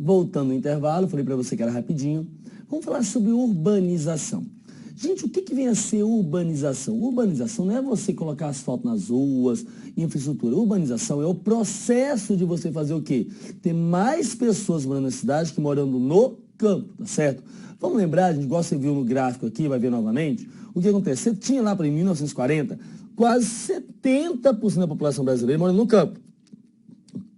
voltando no intervalo, falei para você que era rapidinho, vamos falar sobre urbanização. Gente, o que vem a ser urbanização? Urbanização não é você colocar asfalto nas ruas, infraestrutura. Urbanização é o processo de você fazer o quê? Ter mais pessoas morando na cidade que morando no campo, tá certo? Vamos lembrar, gente, igual você viu no gráfico aqui, vai ver novamente, o que acontece? Você tinha lá para 1940, quase 70% da população brasileira morando no campo.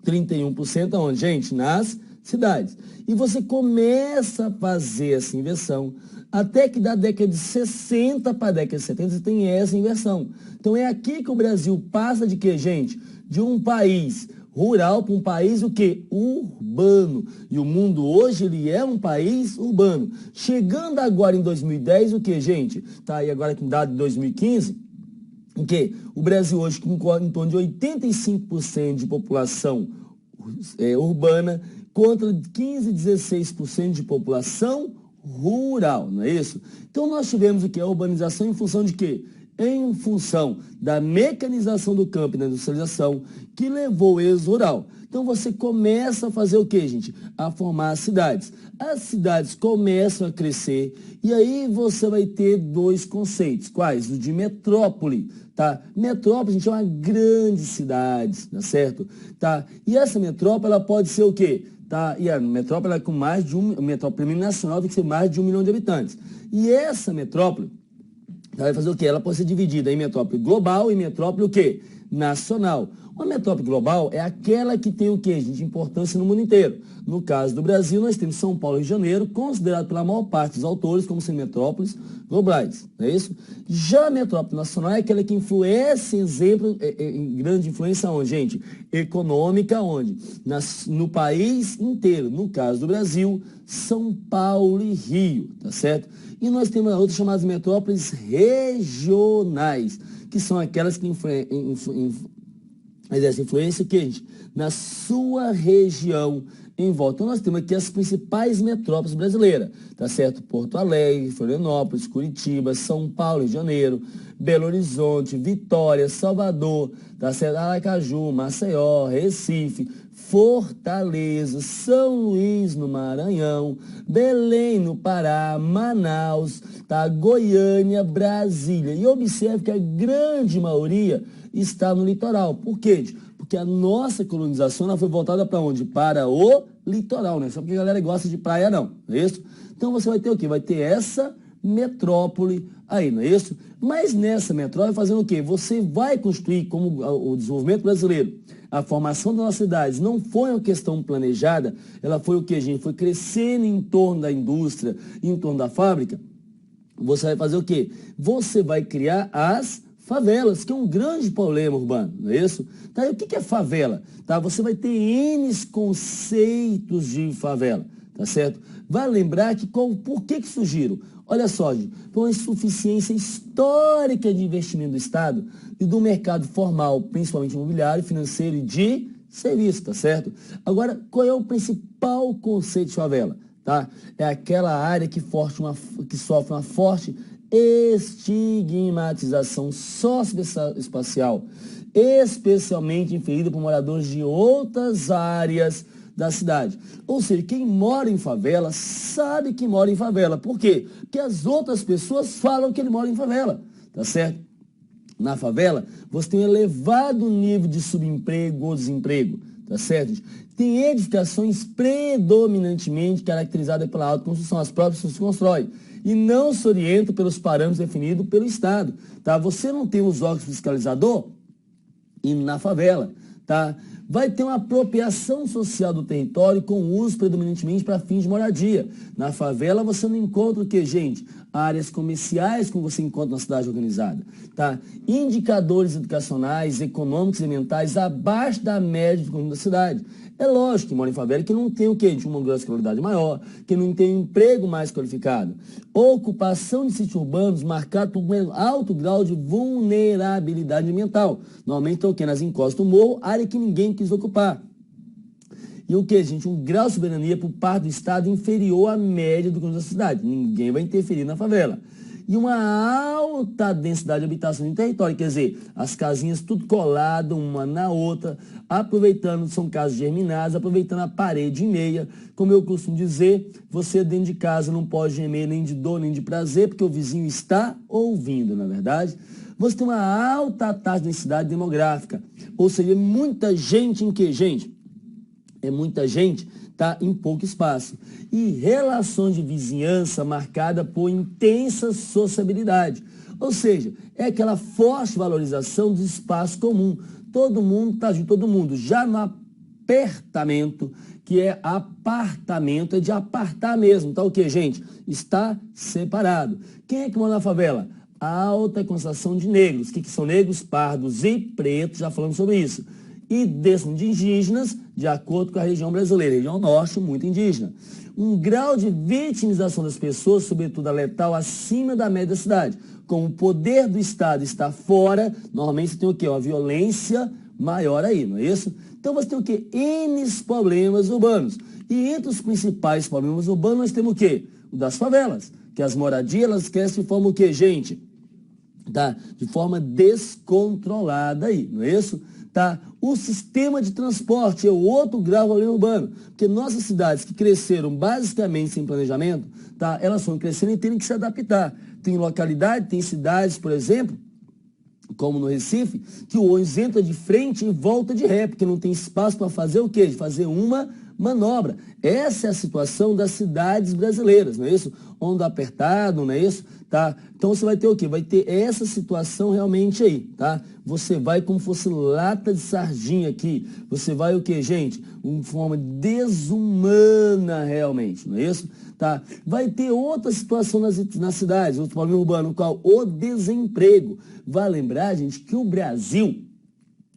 31% aonde, gente? Nas cidades. E você começa a fazer essa inversão, até que da década de 60 para a década de 70 você tem essa inversão. Então é aqui que o Brasil passa de quê, gente? De um país rural para um país o quê? Urbano. E o mundo hoje, ele é um país urbano. Chegando agora em 2010, o quê, gente? Tá aí agora com dado de 2015, o quê? O Brasil hoje com em torno de 85% de população urbana contra 15, 16% de população rural, não é isso? Então nós tivemos o que? A urbanização em função de quê? Em função da mecanização do campo e da industrialização que levou o êxodo rural. Então você começa a fazer o quê, gente? A formar cidades. As cidades começam a crescer e aí você vai ter dois conceitos. Quais? O de metrópole, tá? Metrópole, gente, é uma grande cidade, tá certo? Tá? E essa metrópole, ela pode ser o quê? Tá? E a metrópole, ela é com mais de metrópole nacional tem que ser mais de 1 milhão de habitantes. E essa metrópole, ela vai fazer o quê? Ela pode ser dividida em metrópole global e metrópole o quê? Nacional. Uma metrópole global é aquela que tem o quê, gente? Importância no mundo inteiro. No caso do Brasil, nós temos São Paulo e Rio de Janeiro, considerado pela maior parte dos autores como sendo metrópoles globais, não é isso? Já a metrópole nacional é aquela que influencia, exemplo, em grande influência onde, gente? Econômica onde? No país inteiro. No caso do Brasil, São Paulo e Rio, tá certo? E nós temos outras chamadas metrópoles regionais, que são aquelas que exerce influência que, gente, na sua região em volta. Então, nós temos aqui as principais metrópoles brasileiras, tá certo? Porto Alegre, Florianópolis, Curitiba, São Paulo, Rio de Janeiro, Belo Horizonte, Vitória, Salvador, tá certo? Aracaju, Maceió, Recife, Fortaleza, São Luís, no Maranhão, Belém, no Pará, Manaus, tá? Goiânia, Brasília. E observe que a grande maioria está no litoral. Por quê? Porque a nossa colonização ela foi voltada para onde? Para o litoral, né? Só porque a galera gosta de praia, não é isso? Então você vai ter o quê? Vai ter essa metrópole aí, não é isso? Mas nessa metrópole fazendo o quê? Você vai construir, como o desenvolvimento brasileiro, a formação das nossas cidades não foi uma questão planejada, ela foi o quê, gente? Foi crescendo em torno da indústria, em torno da fábrica. Você vai fazer o quê? Você vai criar as favelas, que é um grande problema urbano, não é isso? Tá, e o que é favela? Tá, você vai ter N conceitos de favela, tá certo? Vai lembrar que por que surgiram? Olha só, gente, por uma insuficiência histórica de investimento do Estado e do mercado formal, principalmente imobiliário, financeiro e de serviço, tá certo? Agora, qual é o principal conceito de favela? Tá? É aquela área que sofre uma forte estigmatização socioespacial, especialmente inferida por moradores de outras áreas da cidade. Ou seja, quem mora em favela sabe que mora em favela. Por quê? Porque as outras pessoas falam que ele mora em favela, tá certo? Na favela, você tem um elevado nível de subemprego ou desemprego, tá certo? Tem edificações predominantemente caracterizadas pela autoconstrução, as próprias se constroem e não se orientam pelos parâmetros definidos pelo Estado, tá? Você não tem os órgãos fiscalizador e na favela, tá? Vai ter uma apropriação social do território com uso predominantemente para fins de moradia. Na favela você não encontra o que, gente? Áreas comerciais como você encontra na cidade organizada, tá? Indicadores educacionais, econômicos e ambientais abaixo da média do conjunto da cidade. É lógico que mora em favela que não tem o quê? De uma escolaridade maior, que não tem um emprego mais qualificado. Ocupação de sítios urbanos marcado por um alto grau de vulnerabilidade ambiental. Normalmente estão o quê? Nas encostas do morro, área que ninguém quis ocupar. E o que, gente? Um grau de soberania por parte do Estado inferior à média do conjunto da cidade. Ninguém vai interferir na favela. e uma alta densidade de habitação em território, quer dizer, as casinhas tudo colado uma na outra, aproveitando, são casas germinadas, aproveitando a parede e meia. Como eu costumo dizer, você dentro de casa não pode gemer nem de dor nem de prazer, porque o vizinho está ouvindo, na verdade. Você tem uma alta taxa de densidade demográfica, ou seja, muita gente em que, gente? É muita gente, tá, em pouco espaço. E relações de vizinhança marcada por intensa sociabilidade. Ou seja, é aquela forte valorização do espaço comum. Todo mundo está junto, todo mundo. Já no apertamento, que é apartamento, é de apartar mesmo. Tá o quê, gente? Está separado. Quem é que mora na favela? Alta concentração de negros. O que são negros? Pardos e pretos, já falamos sobre isso. E descendentes de indígenas, de acordo com a região brasileira, região norte, muito indígena. Um grau de vitimização das pessoas, sobretudo a letal, acima da média da cidade. Como o poder do Estado está fora, normalmente você tem o quê? Uma violência maior aí, não é isso? Então você tem o quê? N problemas urbanos. E entre os principais problemas urbanos nós temos o quê? O das favelas, que as moradias, elas crescem de forma o quê, gente? Tá? De forma descontrolada aí, não é isso? Tá? O sistema de transporte é o outro grau problema urbano, porque nossas cidades que cresceram basicamente sem planejamento, tá? Elas foram crescendo e têm que se adaptar. Tem localidade, tem cidades, por exemplo, como no Recife, que o ônibus entra de frente e volta de ré, porque não tem espaço para fazer o quê? De fazer uma manobra. Essa é a situação das cidades brasileiras, não é isso? Onda apertado, não é isso? Tá? Então você vai ter o quê? Vai ter essa situação realmente aí, tá? Você vai como fosse lata de sardinha aqui. Você vai o quê, gente? Uma forma desumana realmente, não é isso? Tá? Vai ter outra situação nas cidades, outro problema urbano, qual? O desemprego. Vai lembrar, gente, que o Brasil,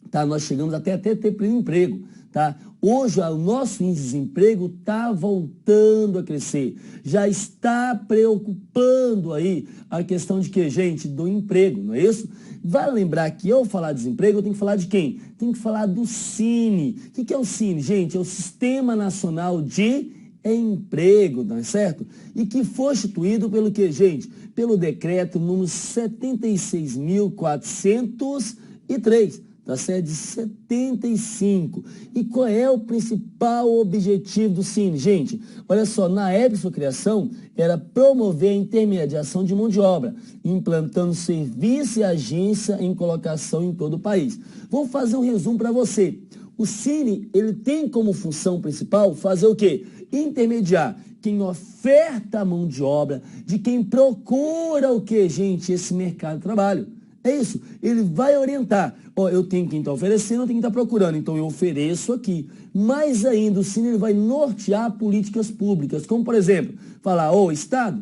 tá? Nós chegamos até ter pleno emprego, tá? Hoje, o nosso índice de desemprego está voltando a crescer. Já está preocupando aí a questão de que, gente, do emprego, não é isso? Vale lembrar que eu falar de desemprego, eu tenho que falar de quem? Tenho que falar do Cine. O que é o Cine, gente? É o Sistema Nacional de Emprego, não é certo? E que foi instituído pelo que, gente? Pelo decreto número 76.403. Da série de 75. E qual é o principal objetivo do Cine? Gente, olha só, na época de sua criação, era promover a intermediação de mão de obra, implantando serviço e agência em colocação em todo o país. Vou fazer um resumo para você. O Cine, ele tem como função principal fazer o quê? Intermediar quem oferta a mão de obra de quem procura o quê, gente? Esse mercado de trabalho. É isso, ele vai orientar. Ó, eu tenho quem está oferecendo, eu tenho quem está procurando, então eu ofereço aqui. Mais ainda, o Cine ele vai nortear políticas públicas, como por exemplo, falar, ô Estado,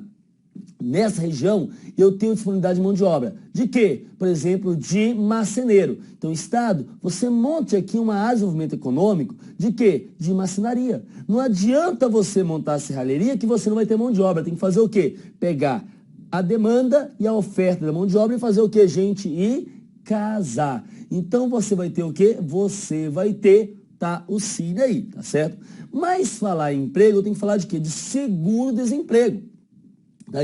nessa região eu tenho disponibilidade de mão de obra. De quê? Por exemplo, de marceneiro. Então, Estado, você monte aqui uma área de desenvolvimento econômico de quê? De marcenaria. Não adianta você montar a serralheria que você não vai ter mão de obra, tem que fazer o quê? Pegar a demanda e a oferta da mão de obra e fazer o que, gente? E casar. Então, você vai ter o quê? Você vai ter, tá, o Cine aí, tá certo? Mas falar em emprego, eu tenho que falar de quê? De seguro-desemprego. Tá?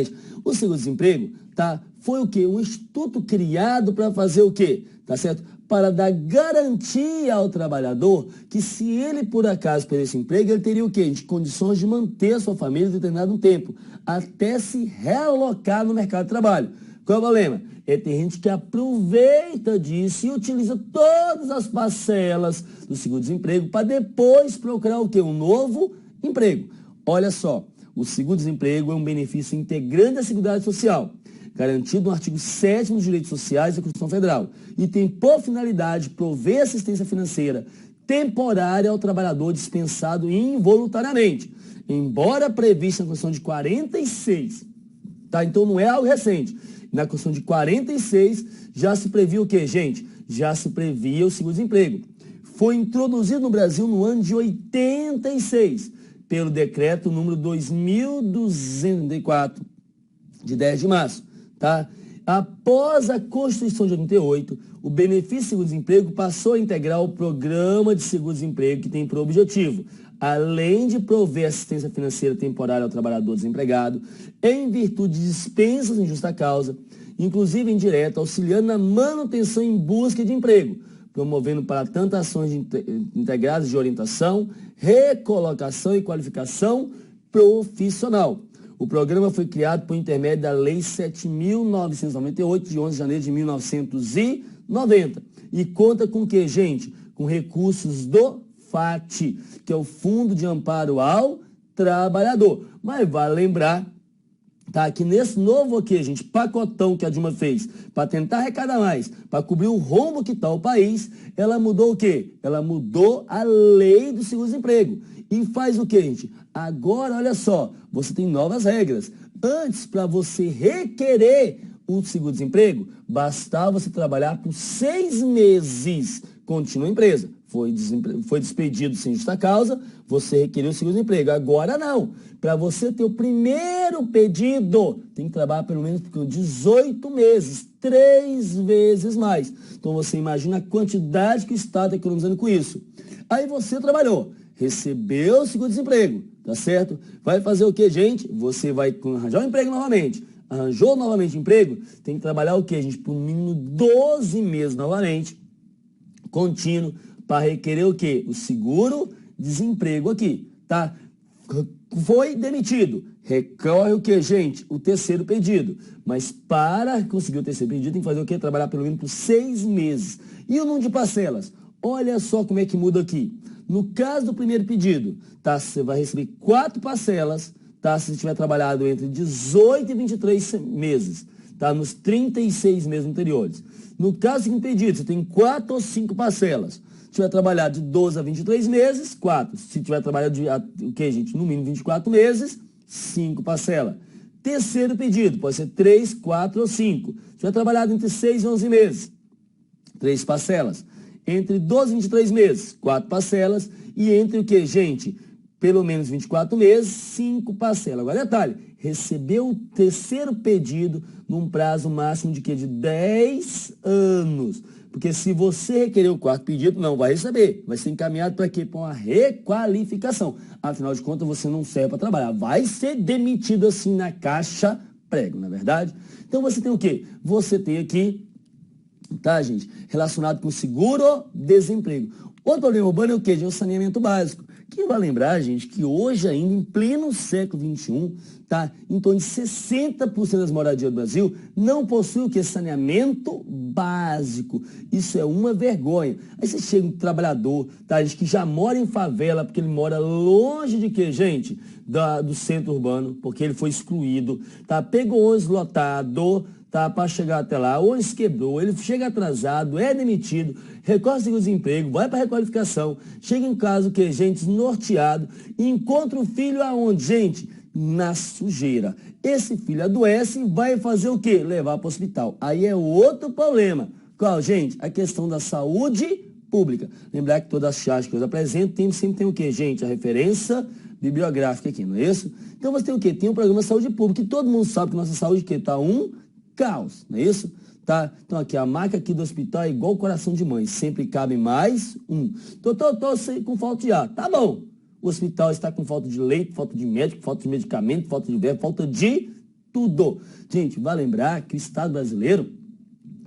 O seguro-desemprego, tá, foi o quê? Um instituto criado para fazer o quê? Tá certo? Para dar garantia ao trabalhador que se ele, por acaso, perdesse emprego, ele teria o quê? De condições de manter a sua família em determinado tempo, até se realocar no mercado de trabalho. Qual é o problema? Tem gente que aproveita disso e utiliza todas as parcelas do seguro-desemprego para depois procurar o quê? Um novo emprego. Olha só, o seguro-desemprego é um benefício integrante da Seguridade Social, garantido no artigo 7º dos Direitos Sociais da Constituição Federal, e tem por finalidade prover assistência financeira temporária ao trabalhador dispensado involuntariamente, embora prevista na Constituição de 46. Tá? Então não é algo recente. Na Constituição de 46 já se previa o quê, gente? Já se previa o seguro-desemprego. Foi introduzido no Brasil no ano de 86, pelo decreto número 2204, de 10 de março. Tá? Após a Constituição de 88, o benefício de seguro-desemprego passou a integrar o programa de seguro-desemprego que tem por objetivo além de prover assistência financeira temporária ao trabalhador desempregado, em virtude de dispensas em justa causa, inclusive indireta, auxiliando na manutenção em busca de emprego, promovendo para tanto ações integradas de orientação, recolocação e qualificação profissional. O programa foi criado por intermédio da Lei 7.998, de 11 de janeiro de 1990. E conta com o que, gente? Com recursos do FAT, que é o Fundo de Amparo ao Trabalhador. Mas vale lembrar, tá, que nesse novo aqui, gente, pacotão que a Dilma fez, para tentar arrecadar mais, para cobrir o rombo que está o país, ela mudou o quê? Ela mudou a lei do seguro-desemprego. E faz o quê, gente? Agora, olha só, você tem novas regras. Antes, para você requerer o seguro-desemprego, bastava você trabalhar por 6 meses. Continua a empresa. Foi despedido sem justa causa, você requeriu o seguro-desemprego. Agora não. Para você ter o primeiro pedido, tem que trabalhar pelo menos por 18 meses, 3 vezes mais. Então você imagina a quantidade que o Estado está economizando com isso. Aí você trabalhou, recebeu o seguro-desemprego, tá certo? Vai fazer o que, gente? Você vai arranjar um emprego novamente. Arranjou novamente emprego, tem que trabalhar o que, gente? Por no mínimo 12 meses novamente, contínuo, para requerer o quê? O seguro-desemprego aqui, tá? Foi demitido. Recorre o que, gente? O terceiro pedido. Mas para conseguir o terceiro pedido, tem que fazer o quê? Trabalhar pelo menos por 6 meses. E o número de parcelas? Olha só como é que muda aqui. No caso do primeiro pedido, tá? Você vai receber 4 parcelas, tá? Se você tiver trabalhado entre 18 e 23 meses, tá? Nos 36 meses anteriores. No caso do segundo pedido, você tem 4 ou 5 parcelas. Se tiver trabalhado de 12 a 23 meses, 4. Se tiver trabalhado de, o que, gente? No mínimo 24 meses, 5 parcelas. Terceiro pedido, pode ser 3, 4 ou 5. Se tiver trabalhado entre 6 e 11 meses, 3 parcelas. Entre 12 e 23 meses, 4 parcelas. E entre o que, gente? Pelo menos 24 meses, 5 parcelas. Agora, detalhe, recebeu o terceiro pedido num prazo máximo de quê? De 10 anos. Porque se você requerer o quarto pedido, não vai receber. Vai ser encaminhado para quê? Para uma requalificação. Afinal de contas, você não serve para trabalhar. Vai ser demitido assim na caixa prego, não é verdade? Então você tem o quê? Você tem aqui, tá, gente? Relacionado com seguro-desemprego. Outro problema urbano é o quê? É o saneamento básico. Que vai lembrar, gente, que hoje ainda, em pleno século XXI, tá, em torno de 60% das moradias do Brasil não possuem o que? Saneamento básico. Isso é uma vergonha. Aí você chega um trabalhador, tá, gente, que já mora em favela, porque ele mora longe de quê, gente? Do centro urbano, porque ele foi excluído, tá? Pegou ônibus lotado, tá, para chegar até lá, ou ônibus quebrou, ele chega atrasado, é demitido, recorre ao seguro-desemprego, vai para a requalificação, chega em casa, o que, gente, desnorteado, e encontra o filho aonde, gente? Na sujeira. Esse filho adoece e vai fazer o quê? Levar para o hospital. Aí é outro problema. Qual, gente? A questão da saúde pública. Lembrar que todas as charges que eu apresento sempre tem o quê, gente? A referência bibliográfica aqui, não é isso? Então você tem o quê? Tem um programa de saúde pública, que todo mundo sabe que nossa saúde está caos, não é isso? Tá? Então aqui, a marca aqui do hospital é igual coração de mãe, sempre cabe mais um. Tô com falta de ar, tá bom. O hospital está com falta de leito, falta de médico, falta de medicamento, falta de verbo, falta de tudo. Gente, vai lembrar que o Estado brasileiro,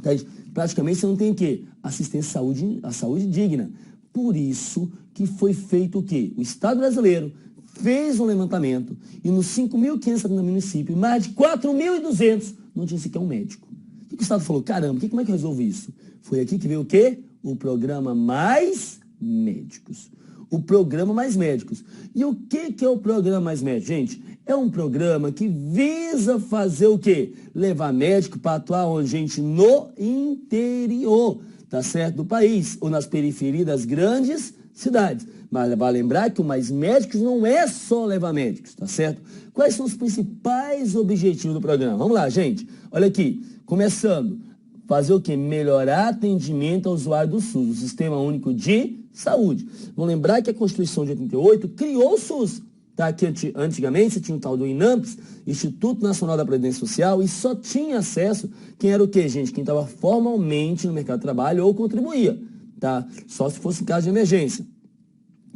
tá, praticamente você não tem o quê? Assistência à saúde digna. Por isso que foi feito o quê? O Estado brasileiro fez um levantamento e nos 5.570 municípios, mais de 4.200 não tinha sequer um médico. O que o Estado falou? Caramba, como é que eu resolvo isso? Foi aqui que veio o quê? O programa Mais Médicos. O programa Mais Médicos. E o que é o programa Mais Médicos? Gente, é um programa que visa fazer o quê? Levar médico para atuar onde, gente? No interior, tá certo? Do país, ou nas periferias das grandes cidades. Mas vai lembrar que o Mais Médicos não é só levar médicos, tá certo? Quais são os principais objetivos do programa? Vamos lá, gente. Olha aqui. Começando, fazer o quê? Melhorar atendimento ao usuário do SUS, o Sistema Único de Saúde. Vamos lembrar que a Constituição de 88 criou o SUS. Tá? Que antigamente você tinha o tal do INAMPS, Instituto Nacional da Previdência Social, e só tinha acesso quem era o quê, gente? Quem estava formalmente no mercado de trabalho ou contribuía. Tá? Só se fosse em caso de emergência.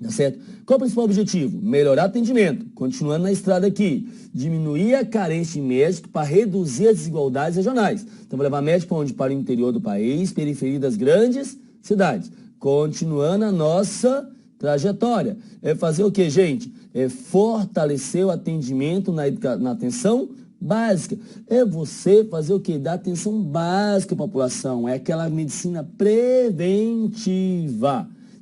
Tá certo? Qual é o principal objetivo? Melhorar o atendimento. Continuando na estrada aqui. Diminuir a carência de médico para reduzir as desigualdades regionais. Então, vou levar médico para onde? Para o interior do país, periferia das grandes cidades. Continuando a nossa trajetória. É fazer o que, gente? É fortalecer o atendimento na atenção básica. É você fazer o que? Dar atenção básica à população. É aquela medicina preventiva.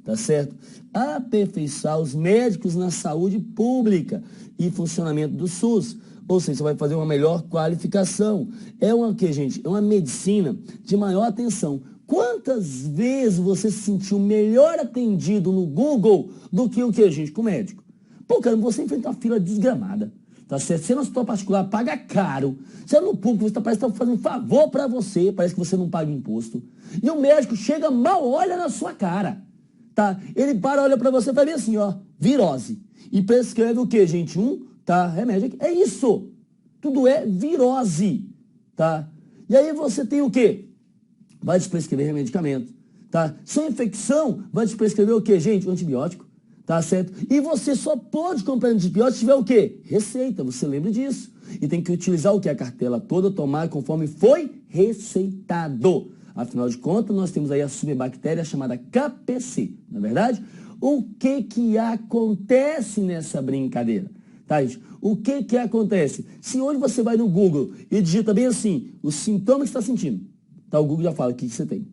Tá certo? Aperfeiçoar os médicos na saúde pública e funcionamento do SUS. Ou seja, você vai fazer uma melhor qualificação. É uma que, gente? É uma medicina de maior atenção. Quantas vezes você se sentiu melhor atendido no Google do que o que, gente? Com o médico? Pô, cara, você enfrenta uma fila desgramada. Tá certo? Você no hospital particular paga caro. Você no público, você parece que está fazendo um favor para você. Parece que você não paga imposto. E o médico chega, mal olha na sua cara. Tá? Ele para, olha para você e fala bem assim, ó, virose. E prescreve o quê, gente? Remédio aqui. É isso. Tudo é virose. Tá? E aí você tem o quê? Vai te prescrever medicamento. Tá? Sua infecção vai te prescrever o quê, gente? Um antibiótico. Tá certo? E você só pode comprar antibiótico se tiver o quê? Receita. Você lembra disso. E tem que utilizar o quê? A cartela toda, tomar conforme foi receitado. Afinal de contas, nós temos aí a superbactéria chamada KPC, não é verdade? O que acontece nessa brincadeira? Tá, gente? O que acontece? Se hoje você vai no Google e digita bem assim, os sintomas que você está sentindo, tá, o Google já fala o que você tem.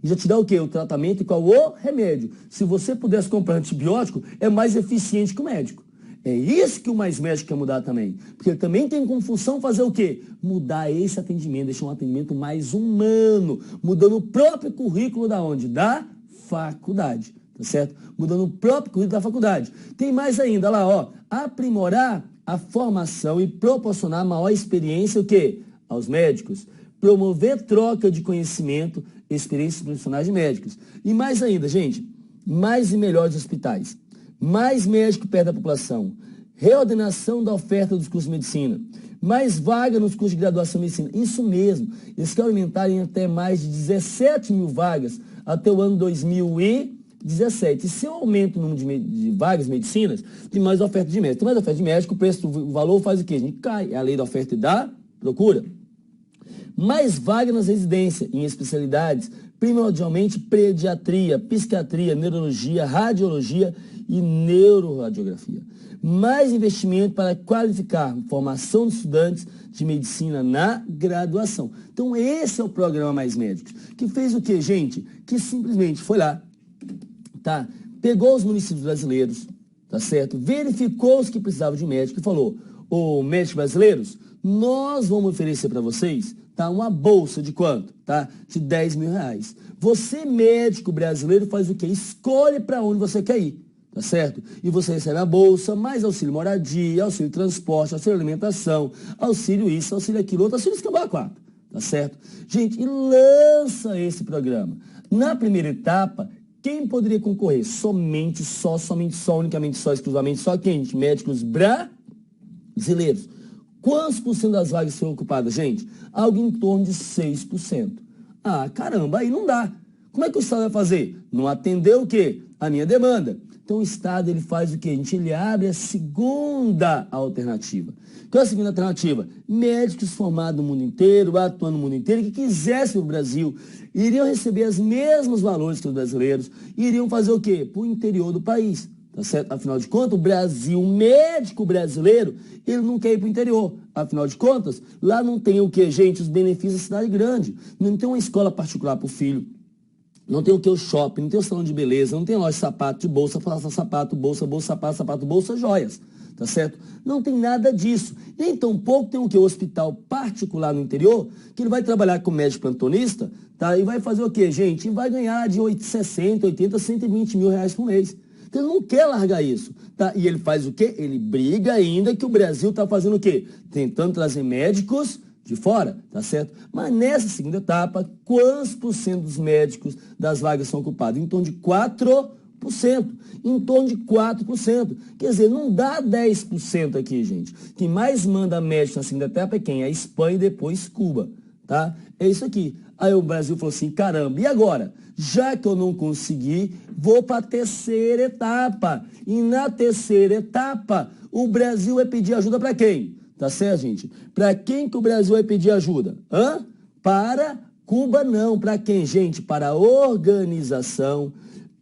E já te dá o quê? O tratamento e qual o remédio. Se você pudesse comprar antibiótico, é mais eficiente que o médico. É isso que o Mais Médico quer mudar também. Porque ele também tem como função fazer o quê? Mudar esse atendimento, deixar um atendimento mais humano, mudando o próprio currículo da onde? Da faculdade, tá certo? Mudando o próprio currículo da faculdade. Tem mais ainda lá, ó, aprimorar a formação e proporcionar maior experiência, o quê? Aos médicos. Promover troca de conhecimento, experiências profissionais de médicos. E mais ainda, gente, mais e melhores hospitais. Mais médico perto da população, reordenação da oferta dos cursos de medicina, mais vaga nos cursos de graduação em medicina. Isso mesmo, eles querem aumentar em até mais de 17 mil vagas até o ano 2017. E se eu aumento o número de vagas de medicinas, tem mais oferta de médico. Tem mais oferta de médico, o valor faz o quê? A gente cai, é a lei da oferta e da procura. Mais vaga nas residências, em especialidades, primordialmente pediatria, psiquiatria, neurologia, radiologia e neuroradiografia. Mais investimento para qualificar formação de estudantes de medicina na graduação. Então esse é o programa Mais Médicos, que fez o quê, gente? Que simplesmente foi lá, tá? Pegou os municípios brasileiros, tá certo? Verificou os que precisavam de médico e falou, ô médicos brasileiros, nós vamos oferecer para vocês, tá, uma bolsa de quanto? Tá? De 10 mil reais. Você, médico brasileiro, faz o quê? Escolhe para onde você quer ir, tá certo? E você recebe a bolsa, mais auxílio moradia, auxílio transporte, auxílio alimentação, auxílio isso, auxílio aquilo, outro, auxílio escambau 4, tá certo? Gente, e lança esse programa. Na primeira etapa, quem poderia concorrer? Somente, unicamente, exclusivamente, só quem? Médicos brasileiros. Quantos por cento das vagas foram ocupadas, gente? Algo em torno de 6%. Ah, caramba, aí não dá. Como é que o Estado vai fazer? Não atendeu o quê? A minha demanda. Então o Estado ele faz o quê? Ele abre a segunda alternativa. Qual é a segunda alternativa? Médicos formados no mundo inteiro, atuando no mundo inteiro, que quisessem o Brasil, iriam receber os mesmos valores que os brasileiros, iriam fazer o quê? Para o interior do país. Tá certo? Afinal de contas, o Brasil, o médico brasileiro, ele não quer ir para o interior. Afinal de contas, lá não tem o que, gente? Os benefícios da cidade grande. Não tem uma escola particular para o filho. Não tem o que? O shopping, não tem o salão de beleza, não tem loja de sapato, de bolsa, sapato, bolsa, joias. Tá certo? Não tem nada disso. Nem tampouco tem o que? O hospital particular no interior, que ele vai trabalhar com médico plantonista, tá? E vai fazer o que, gente? E vai ganhar de 60, 80, 120 mil reais por mês. Então ele não quer largar isso, tá? E ele faz o quê? Ele briga ainda que o Brasil está fazendo o quê? Tentando trazer médicos de fora, tá certo? Mas nessa segunda etapa, quantos por cento dos médicos das vagas são ocupados? Em torno de 4%. Em torno de 4%. Quer dizer, não dá 10% aqui, gente. Quem mais manda médico na segunda etapa é quem? A Espanha e depois Cuba. tá? É isso aqui. Aí o Brasil falou assim, caramba, e agora? Já que eu não consegui, vou para a terceira etapa. E na terceira etapa, o Brasil vai pedir ajuda para quem? Tá certo, gente? Para quem que o Brasil vai pedir ajuda? Para Cuba, não. Para quem, gente? Para a Organização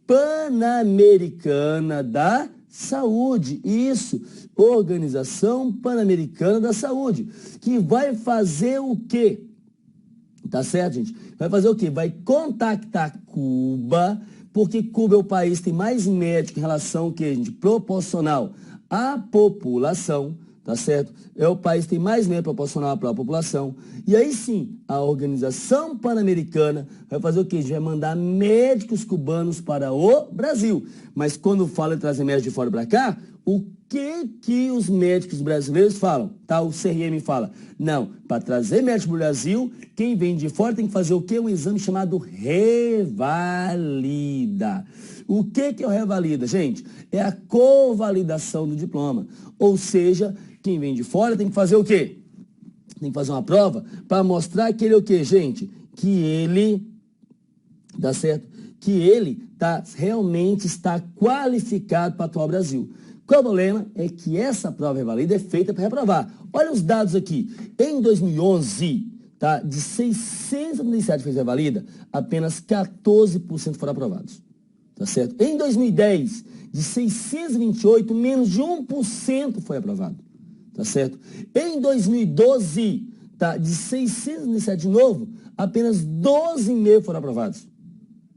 Pan-Americana da Saúde. Isso, Organização Pan-Americana da Saúde. Que vai fazer o quê? Tá certo, gente? Vai fazer o quê? Vai contactar Cuba, porque Cuba é o país que tem mais médicos em relação ao quê, gente? Proporcional à população, tá certo? É o país que tem mais médicos proporcional à própria população. E aí sim, a Organização Pan-Americana vai fazer o quê? A gente vai mandar médicos cubanos para o Brasil. Mas quando fala em trazer médicos de fora para cá, o que os médicos brasileiros falam? Tá? O CRM fala, não, para trazer médico para o Brasil, quem vem de fora tem que fazer o quê? Um exame chamado revalida. O que é o revalida, gente? É a convalidação do diploma. Ou seja, quem vem de fora tem que fazer o quê? Tem que fazer uma prova para mostrar que ele é o quê, gente? Que ele, dá certo? Que ele realmente está qualificado para atuar no Brasil. Qual é o problema? É que essa prova revalida é feita para reprovar. Olha os dados aqui. Em 2011, tá, de 637 fez revalida, apenas 14% foram aprovados. Tá certo? Em 2010, de 628, menos de 1% foi aprovado. Tá certo? Em 2012, tá, de 637 de novo, apenas 12,5 foram aprovados.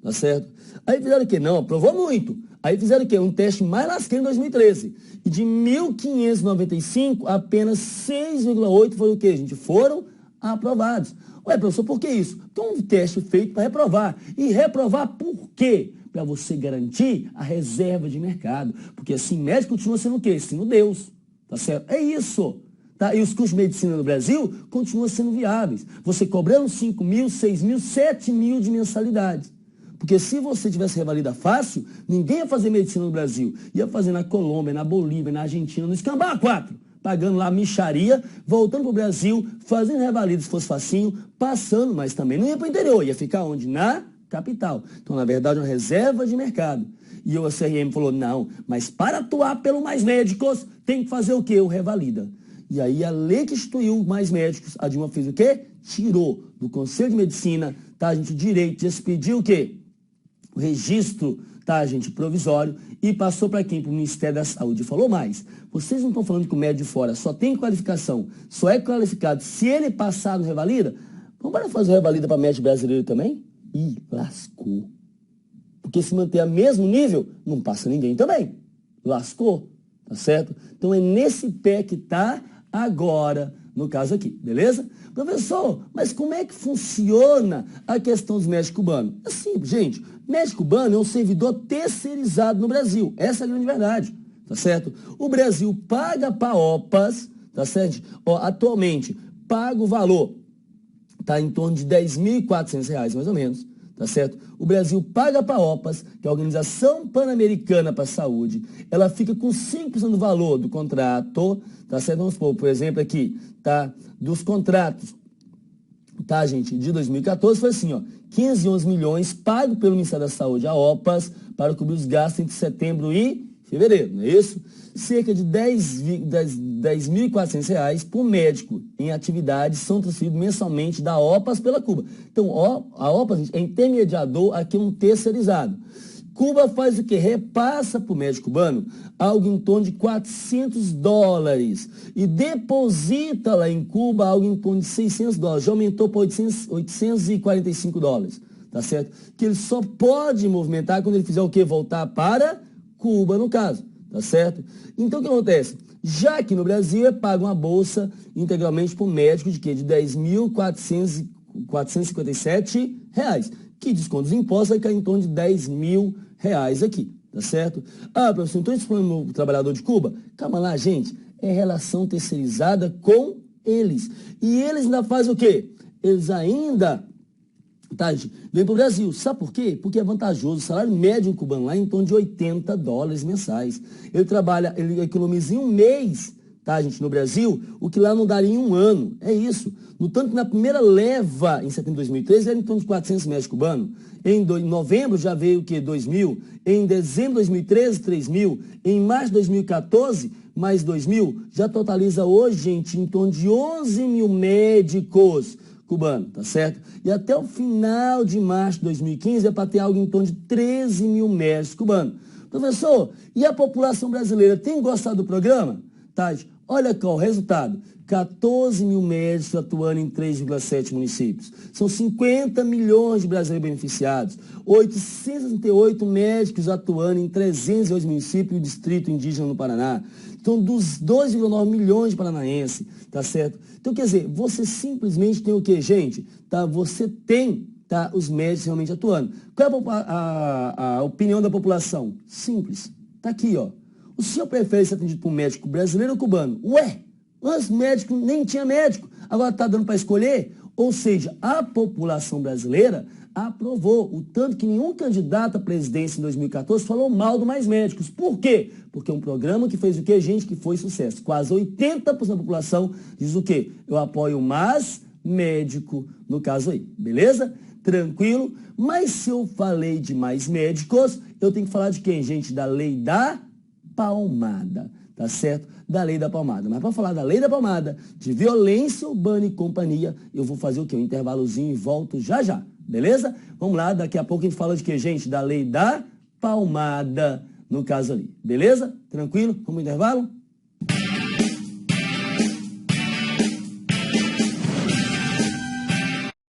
Tá certo? Aí fizeram o quê? Não, aprovou muito. Aí fizeram o quê? Um teste mais lasqueiro em 2013. E de 1.595, apenas 6,8 foram o quê, gente? Foram aprovados. Ué, professor, por que isso? Porque é um teste feito para reprovar. E reprovar por quê? Para você garantir a reserva de mercado. Porque assim, médico continua sendo o quê? Sendo Deus. Tá certo? É isso. Tá? E os cursos de medicina no Brasil continuam sendo viáveis. Você cobrando 5 mil, 6 mil, 7 mil de mensalidade. Porque se você tivesse revalida fácil, ninguém ia fazer medicina no Brasil. Ia fazer na Colômbia, na Bolívia, na Argentina, no Escambau 4. Pagando lá mixaria, voltando para o Brasil, fazendo revalida se fosse facinho, passando, mas também não ia para o interior. Ia ficar onde? Na capital. Então, na verdade, uma reserva de mercado. E o CRM falou, não, mas para atuar pelo Mais Médicos, tem que fazer o quê? O revalida. E aí a lei que instituiu Mais Médicos, a Dilma fez o quê? Tirou do Conselho de Medicina, tá, gente, o direito de expedir o quê? O registro, tá, gente, provisório, e passou para quem? Para o Ministério da Saúde. Falou mais, vocês não estão falando que o médico de fora só tem qualificação, só é qualificado se ele passar no revalida? Vamos fazer o revalida para médico brasileiro também? Ih, lascou. Porque se manter a mesmo nível, não passa ninguém também. Lascou, tá certo? Então é nesse pé que está agora, no caso aqui, beleza? Professor, mas como é que funciona a questão dos médicos cubanos? É simples, gente. Médico cubano é um servidor terceirizado no Brasil. Essa é a grande verdade, tá certo? O Brasil paga para OPAS, tá certo? Ó, atualmente, paga o valor, tá em torno de R$ 10.400, mais ou menos. Tá certo? O Brasil paga para a OPAS, que é a Organização Pan-Americana para a Saúde, ela fica com 5% do valor do contrato, tá certo? Vamos supor, por exemplo, aqui, tá? Dos contratos, tá, gente? De 2014 foi assim, ó, 511 milhões pago pelo Ministério da Saúde a OPAS para cobrir os gastos entre setembro e fevereiro, não é isso? Cerca de R$ 10.400 por médico em atividades são transferidos mensalmente da OPAS pela Cuba. Então, a OPAS, gente, é intermediador, aqui é um terceirizado. Cuba faz o quê? Repassa para o médico cubano algo em torno de $400 e deposita lá em Cuba algo em torno de $600. Já aumentou para $845, tá certo? Que ele só pode movimentar quando ele fizer o quê? Voltar para Cuba, no caso, tá certo? Então, o que acontece? Já que no Brasil é pago uma bolsa integralmente para o médico de quê? De R$ 10.457, que desconta os impostos vai cair em torno de R$ 10.000 aqui, tá certo? Ah, professor, então esse problema do trabalhador de Cuba? Calma lá, gente, é relação terceirizada com eles. E eles ainda fazem o quê? Eles ainda... Tá, vem para o Brasil. Sabe por quê? Porque é vantajoso. O salário médio cubano lá é em torno de $80 mensais. Ele trabalha, ele economiza em um mês, tá, gente, no Brasil, o que lá não daria em um ano. É isso. No tanto que na primeira leva, em setembro de 2013, era em torno de 400 médicos cubanos. Em novembro já veio o quê? 2.000. Em dezembro de 2013, 3.000. Em março de 2014, mais 2.000. Já totaliza hoje, gente, em torno de 11 mil médicos cubanos, tá certo? E até o final de março de 2015 é para ter algo em torno de 13 mil médicos cubanos. Professor, e a população brasileira tem gostado do programa? Tá, olha qual o resultado. 14 mil médicos atuando em 3,7 municípios. São 50 milhões de brasileiros beneficiados. 868 médicos atuando em 308 municípios e o distrito indígena no Paraná. Então, dos 2,9 milhões de paranaenses, tá certo? Então, quer dizer, você simplesmente tem o quê, gente? Tá? Você tem, tá, os médicos realmente atuando. Qual é a opinião da população? Simples. Tá aqui, ó. O senhor prefere ser atendido por um médico brasileiro ou cubano? Ué, antes médico nem tinha médico, agora está dando para escolher? Ou seja, a população brasileira aprovou, o tanto que nenhum candidato à presidência em 2014 falou mal do Mais Médicos. Por quê? Porque é um programa que fez o quê, gente? Que foi sucesso. Quase 80% da população diz o quê? Eu apoio o Mais Médico, no caso aí, beleza? Tranquilo? Mas se eu falei de Mais Médicos, eu tenho que falar de quem, gente? Da lei da palmada, tá certo? Da lei da palmada. Mas para falar da lei da palmada, de violência urbana e companhia, eu vou fazer o quê? Um intervalozinho e volto já já, beleza? Vamos lá, daqui a pouco a gente fala de quê, gente? Da lei da palmada, no caso ali, beleza? Tranquilo? Vamos ao intervalo?